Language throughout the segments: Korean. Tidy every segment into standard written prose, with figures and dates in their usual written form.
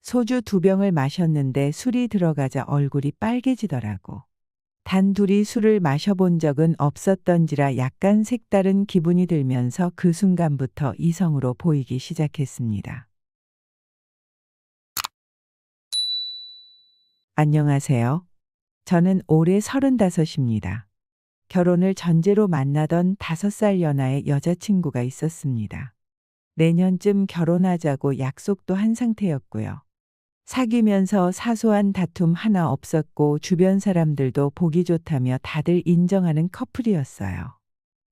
소주 2병을 마셨는데 술이 들어가자 얼굴이 빨개지더라고. 단둘이 술을 마셔본 적은 없었던지라 약간 색다른 기분이 들면서 그 순간부터 이성으로 보이기 시작했습니다. 안녕하세요. 저는 올해 35입니다. 결혼을 전제로 만나던 5살 연하의 여자친구가 있었습니다. 내년쯤 결혼하자고 약속도 한 상태였고요. 사귀면서 사소한 다툼 하나 없었고 주변 사람들도 보기 좋다며 다들 인정하는 커플이었어요.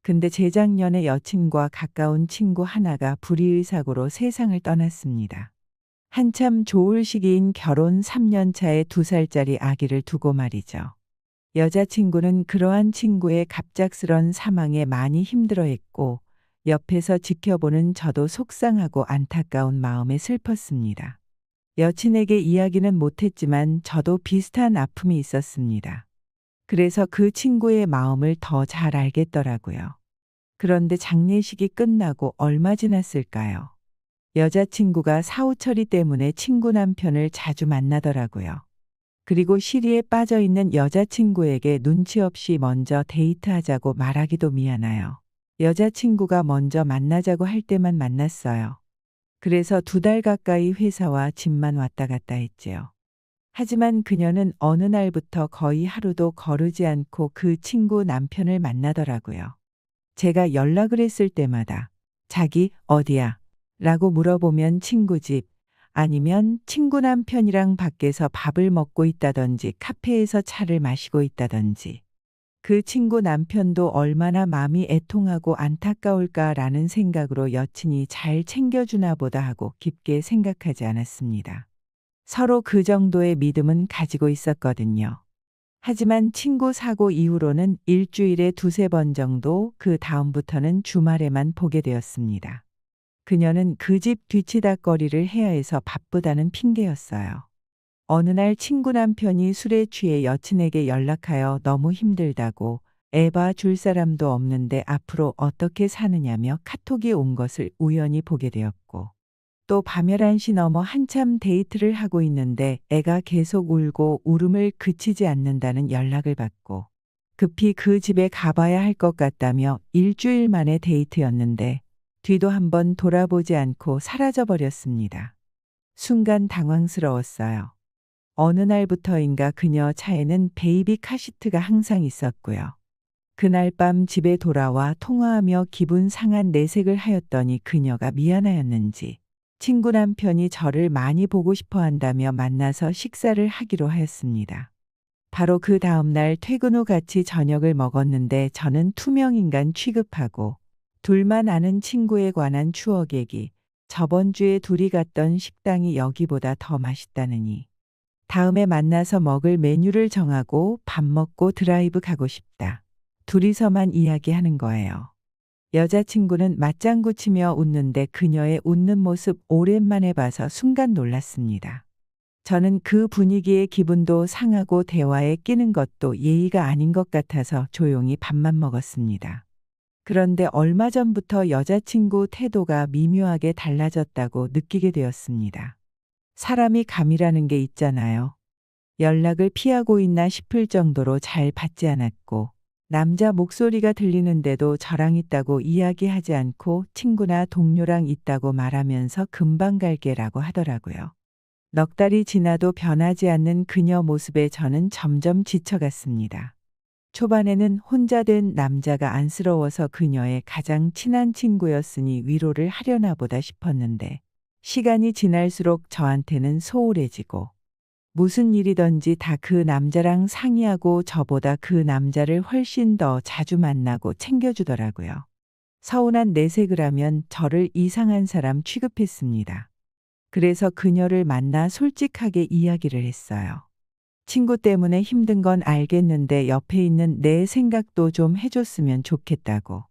근데 재작년에 여친과 가까운 친구 하나가 불의의 사고로 세상을 떠났습니다. 한참 좋을 시기인 결혼 3년 차에 2살짜리 아기를 두고 말이죠. 여자친구는 그러한 친구의 갑작스런 사망에 많이 힘들어했고 옆에서 지켜보는 저도 속상하고 안타까운 마음에 슬펐습니다. 여친에게 이야기는 못했지만 저도 비슷한 아픔이 있었습니다. 그래서 그 친구의 마음을 더 잘 알겠더라고요. 그런데 장례식이 끝나고 얼마 지났을까요? 여자친구가 사후처리 때문에 친구 남편을 자주 만나더라고요. 그리고 시리에 빠져 있는 여자친구에게 눈치 없이 먼저 데이트하자고 말하기도 미안해요. 여자친구가 먼저 만나자고 할 때만 만났어요. 그래서 2달 가까이 회사와 집만 왔다 갔다 했지요. 하지만 그녀는 어느 날부터 거의 하루도 거르지 않고 그 친구 남편을 만나더라고요. 제가 연락을 했을 때마다 자기 어디야? 라고 물어보면 친구 집, 아니면 친구 남편이랑 밖에서 밥을 먹고 있다든지 카페에서 차를 마시고 있다든지 그 친구 남편도 얼마나 마음이 애통하고 안타까울까라는 생각으로 여친이 잘 챙겨주나 보다 하고 깊게 생각하지 않았습니다. 서로 그 정도의 믿음은 가지고 있었거든요. 하지만 친구 사고 이후로는 일주일에 2~3번 정도, 그 다음부터는 주말에만 보게 되었습니다. 그녀는 그 집 뒤치다꺼리를 해야 해서 바쁘다는 핑계였어요. 어느 날 친구 남편이 술에 취해 여친에게 연락하여 너무 힘들다고, 애 봐 줄 사람도 없는데 앞으로 어떻게 사느냐며 카톡이 온 것을 우연히 보게 되었고, 또 밤 11시 넘어 한참 데이트를 하고 있는데 애가 계속 울고 울음을 그치지 않는다는 연락을 받고 급히 그 집에 가봐야 할 것 같다며 일주일 만의 데이트였는데 뒤도 한번 돌아보지 않고 사라져버렸습니다. 순간 당황스러웠어요. 어느 날부터인가 그녀 차에는 베이비 카시트가 항상 있었고요. 그날 밤 집에 돌아와 통화하며 기분 상한 내색을 하였더니 그녀가 미안하였는지 친구 남편이 저를 많이 보고 싶어 한다며 만나서 식사를 하기로 하였습니다. 바로 그 다음날 퇴근 후 같이 저녁을 먹었는데 저는 투명인간 취급하고 둘만 아는 친구에 관한 추억 얘기, 저번 주에 둘이 갔던 식당이 여기보다 더 맛있다느니 다음에 만나서 먹을 메뉴를 정하고 밥 먹고 드라이브 가고 싶다. 둘이서만 이야기하는 거예요. 여자친구는 맞장구 치며 웃는데 그녀의 웃는 모습 오랜만에 봐서 순간 놀랐습니다. 저는 그 분위기에 기분도 상하고 대화에 끼는 것도 예의가 아닌 것 같아서 조용히 밥만 먹었습니다. 그런데 얼마 전부터 여자친구 태도가 미묘하게 달라졌다고 느끼게 되었습니다. 사람이 감이라는 게 있잖아요. 연락을 피하고 있나 싶을 정도로 잘 받지 않았고, 남자 목소리가 들리는데도 저랑 있다고 이야기하지 않고 친구나 동료랑 있다고 말하면서 금방 갈게라고 하더라고요. 넉 달이 지나도 변하지 않는 그녀 모습에 저는 점점 지쳐갔습니다. 초반에는 혼자 된 남자가 안쓰러워서 그녀의 가장 친한 친구였으니 위로를 하려나 보다 싶었는데 시간이 지날수록 저한테는 소홀해지고 무슨 일이든지 다 그 남자랑 상의하고 저보다 그 남자를 훨씬 더 자주 만나고 챙겨주더라고요. 서운한 내색을 하면 저를 이상한 사람 취급했습니다. 그래서 그녀를 만나 솔직하게 이야기를 했어요. 친구 때문에 힘든 건 알겠는데 옆에 있는 내 생각도 좀 해줬으면 좋겠다고.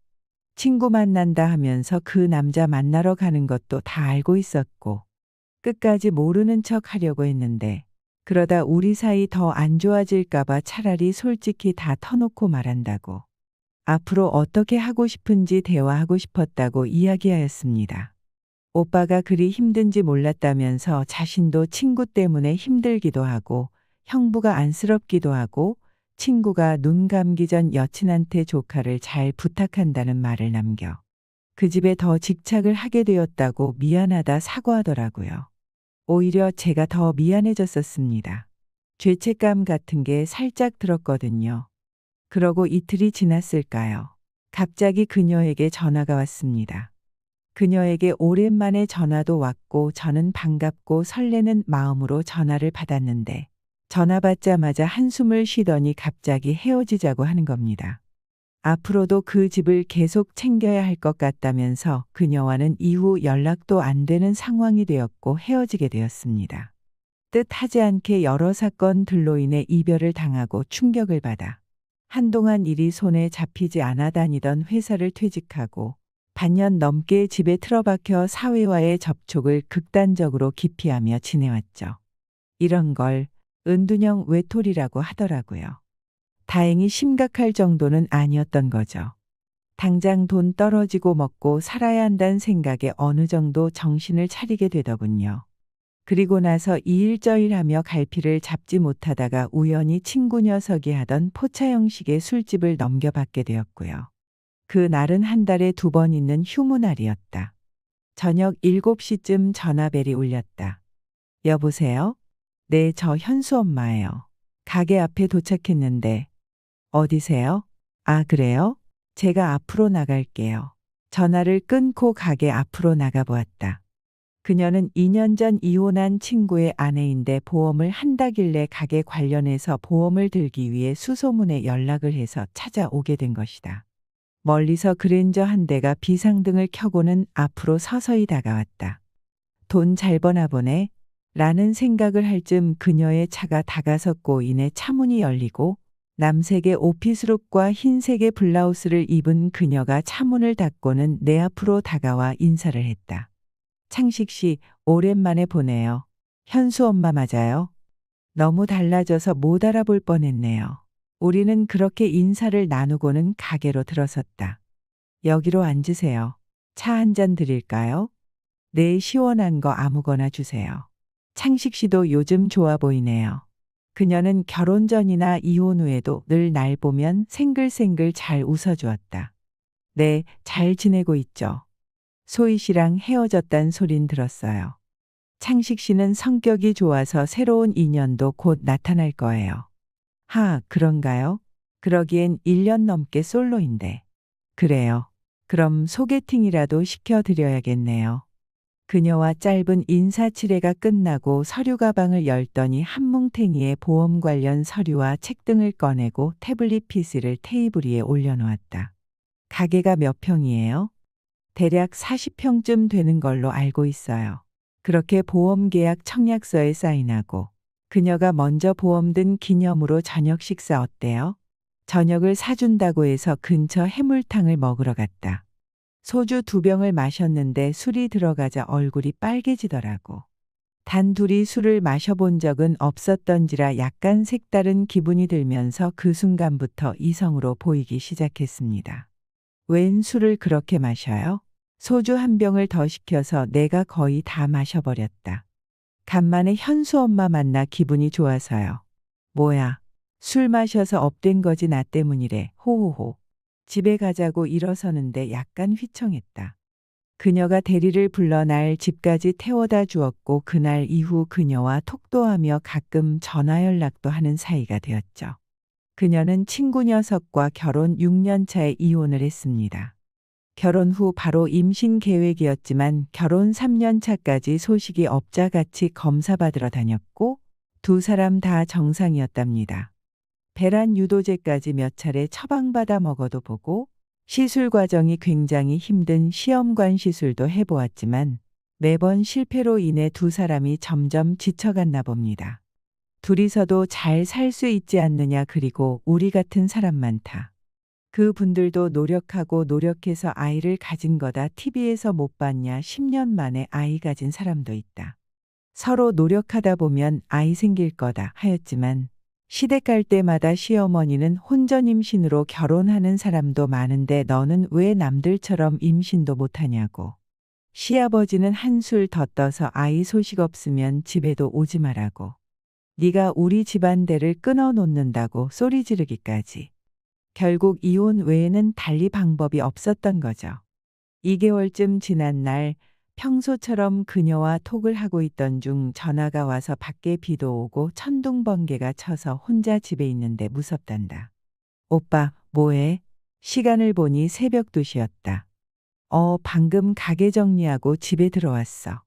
친구 만난다 하면서 그 남자 만나러 가는 것도 다 알고 있었고 끝까지 모르는 척 하려고 했는데 그러다 우리 사이 더 안 좋아질까봐 차라리 솔직히 다 터놓고 말한다고. 앞으로 어떻게 하고 싶은지 대화하고 싶었다고 이야기하였습니다. 오빠가 그리 힘든지 몰랐다면서 자신도 친구 때문에 힘들기도 하고 형부가 안쓰럽기도 하고 친구가 눈 감기 전 여친한테 조카를 잘 부탁한다는 말을 남겨 그 집에 더 직착을 하게 되었다고 미안하다 사과하더라고요. 오히려 제가 더 미안해졌었습니다. 죄책감 같은 게 살짝 들었거든요. 그러고 이틀이 지났을까요? 갑자기 그녀에게 전화가 왔습니다. 그녀에게 오랜만에 전화도 왔고 저는 반갑고 설레는 마음으로 전화를 받았는데 전화 받자마자 한숨을 쉬더니 갑자기 헤어지자고 하는 겁니다. 앞으로도 그 집을 계속 챙겨야 할 것 같다면서 그녀와는 이후 연락도 안 되는 상황이 되었고 헤어지게 되었습니다. 뜻하지 않게 여러 사건들로 인해 이별을 당하고 충격을 받아 한동안 일이 손에 잡히지 않아 다니던 회사를 퇴직하고 반년 넘게 집에 틀어박혀 사회와의 접촉을 극단적으로 기피하며 지내왔죠. 이런 걸 은둔형 외톨이라고 하더라고요. 다행히 심각할 정도는 아니었던 거죠. 당장 돈 떨어지고 먹고 살아야 한다는 생각에 어느 정도 정신을 차리게 되더군요. 그리고 나서 이일저일하며 갈피를 잡지 못하다가 우연히 친구 녀석이 하던 포차 형식의 술집을 넘겨받게 되었고요. 그 날은 한 달에 2번 있는 휴무날이었다. 저녁 7시쯤 전화벨이 울렸다. 여보세요? 네, 저 현수 엄마예요. 가게 앞에 도착했는데 어디세요? 아, 그래요? 제가 앞으로 나갈게요. 전화를 끊고 가게 앞으로 나가보았다. 그녀는 2년 전 이혼한 친구의 아내인데 보험을 한다길래 가게 관련해서 보험을 들기 위해 수소문에 연락을 해서 찾아오게 된 것이다. 멀리서 그랜저 한 대가 비상등을 켜고는 앞으로 서서히 다가왔다. 돈 잘 버나 보네 라는 생각을 할 즈음 그녀의 차가 다가섰고 이내 차문이 열리고 남색의 오피스룩과 흰색의 블라우스를 입은 그녀가 차문을 닫고는 내 앞으로 다가와 인사를 했다. 창식 씨, 오랜만에 보네요. 현수 엄마 맞아요? 너무 달라져서 못 알아볼 뻔했네요. 우리는 그렇게 인사를 나누고는 가게로 들어섰다. 여기로 앉으세요. 차 한 잔 드릴까요? 네, 시원한 거 아무거나 주세요. 창식 씨도 요즘 좋아 보이네요. 그녀는 결혼 전이나 이혼 후에도 늘 날 보면 생글생글 잘 웃어주었다. 네, 잘 지내고 있죠. 소희 씨랑 헤어졌단 소린 들었어요. 창식 씨는 성격이 좋아서 새로운 인연도 곧 나타날 거예요. 하, 그런가요? 그러기엔 1년 넘게 솔로인데. 그래요. 그럼 소개팅이라도 시켜드려야겠네요. 그녀와 짧은 인사치레가 끝나고 서류 가방을 열더니 한뭉탱이에 보험 관련 서류와 책 등을 꺼내고 태블릿 PC를 테이블 위에 올려놓았다. 가게가 몇 평이에요? 대략 40평쯤 되는 걸로 알고 있어요. 그렇게 보험 계약 청약서에 사인하고 그녀가 먼저 보험 든 기념으로 저녁 식사 어때요? 저녁을 사준다고 해서 근처 해물탕을 먹으러 갔다. 소주 2병을 마셨는데 술이 들어가자 얼굴이 빨개지더라고. 단 둘이 술을 마셔본 적은 없었던지라 약간 색다른 기분이 들면서 그 순간부터 이성으로 보이기 시작했습니다. 웬 술을 그렇게 마셔요? 소주 1병을 더 시켜서 내가 거의 다 마셔버렸다. 간만에 현수 엄마 만나 기분이 좋아서요. 뭐야, 술 마셔서 업된 거지 나 때문이래. 호호호. 집에 가자고 일어서는데 약간 휘청했다. 그녀가 대리를 불러 날 집까지 태워다 주었고 그날 이후 그녀와 톡도하며 가끔 전화 연락도 하는 사이가 되었죠. 그녀는 친구 녀석과 결혼 6년 차에 이혼을 했습니다. 결혼 후 바로 임신 계획이었지만 결혼 3년 차까지 소식이 업자같이 검사받으러 다녔고 2사람 다 정상이었답니다. 배란 유도제까지 몇 차례 처방받아 먹어도 보고 시술 과정이 굉장히 힘든 시험관 시술도 해보았지만 매번 실패로 인해 2사람이 점점 지쳐갔나 봅니다. 둘이서도 잘 살 수 있지 않느냐 그리고 우리 같은 사람 많다. 그 분들도 노력하고 노력해서 아이를 가진 거다 TV에서 못 봤냐 10년 만에 아이 가진 사람도 있다. 서로 노력하다 보면 아이 생길 거다 하였지만 시댁 갈 때마다 시어머니는 혼전 임신으로 결혼하는 사람도 많은데 너는 왜 남들처럼 임신도 못하냐고. 시아버지는 한술 더 떠서 아이 소식 없으면 집에도 오지 말라고. 네가 우리 집안대를 끊어 놓는다고 소리 지르기까지. 결국 이혼 외에는 달리 방법이 없었던 거죠. 2개월쯤 지난 날 평소처럼 그녀와 톡을 하고 있던 중 전화가 와서 밖에 비도 오고 천둥 번개가 쳐서 혼자 집에 있는데 무섭단다. 오빠, 뭐해? 시간을 보니 새벽 2시였다. 방금 가게 정리하고 집에 들어왔어.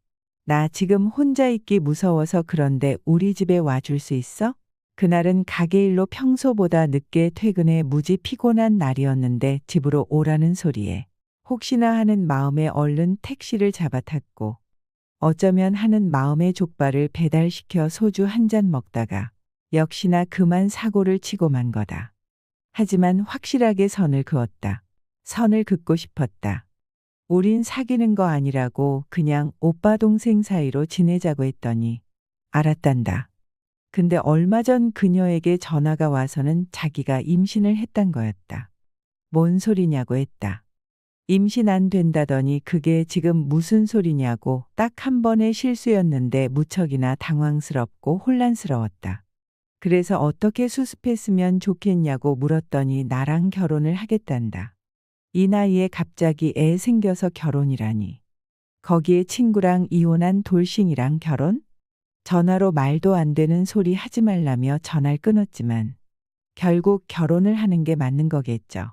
나 지금 혼자 있기 무서워서 그런데 우리 집에 와줄 수 있어? 그날은 가게 일로 평소보다 늦게 퇴근해 무지 피곤한 날이었는데 집으로 오라는 소리에 혹시나 하는 마음에 얼른 택시를 잡아 탔고 어쩌면 하는 마음의 족발을 배달시켜 소주 한 잔 먹다가 역시나 그만 사고를 치고 만 거다. 하지만 확실하게 선을 그었다. 선을 긋고 싶었다. 우린 사귀는 거 아니라고 그냥 오빠 동생 사이로 지내자고 했더니 알았단다. 근데 얼마 전 그녀에게 전화가 와서는 자기가 임신을 했단 거였다. 뭔 소리냐고 했다. 임신 안 된다더니 그게 지금 무슨 소리냐고 딱 한 번의 실수였는데 무척이나 당황스럽고 혼란스러웠다. 그래서 어떻게 수습했으면 좋겠냐고 물었더니 나랑 결혼을 하겠단다. 이 나이에 갑자기 애 생겨서 결혼이라니. 거기에 친구랑 이혼한 돌싱이랑 결혼? 전화로 말도 안 되는 소리 하지 말라며 전화를 끊었지만 결국 결혼을 하는 게 맞는 거겠죠.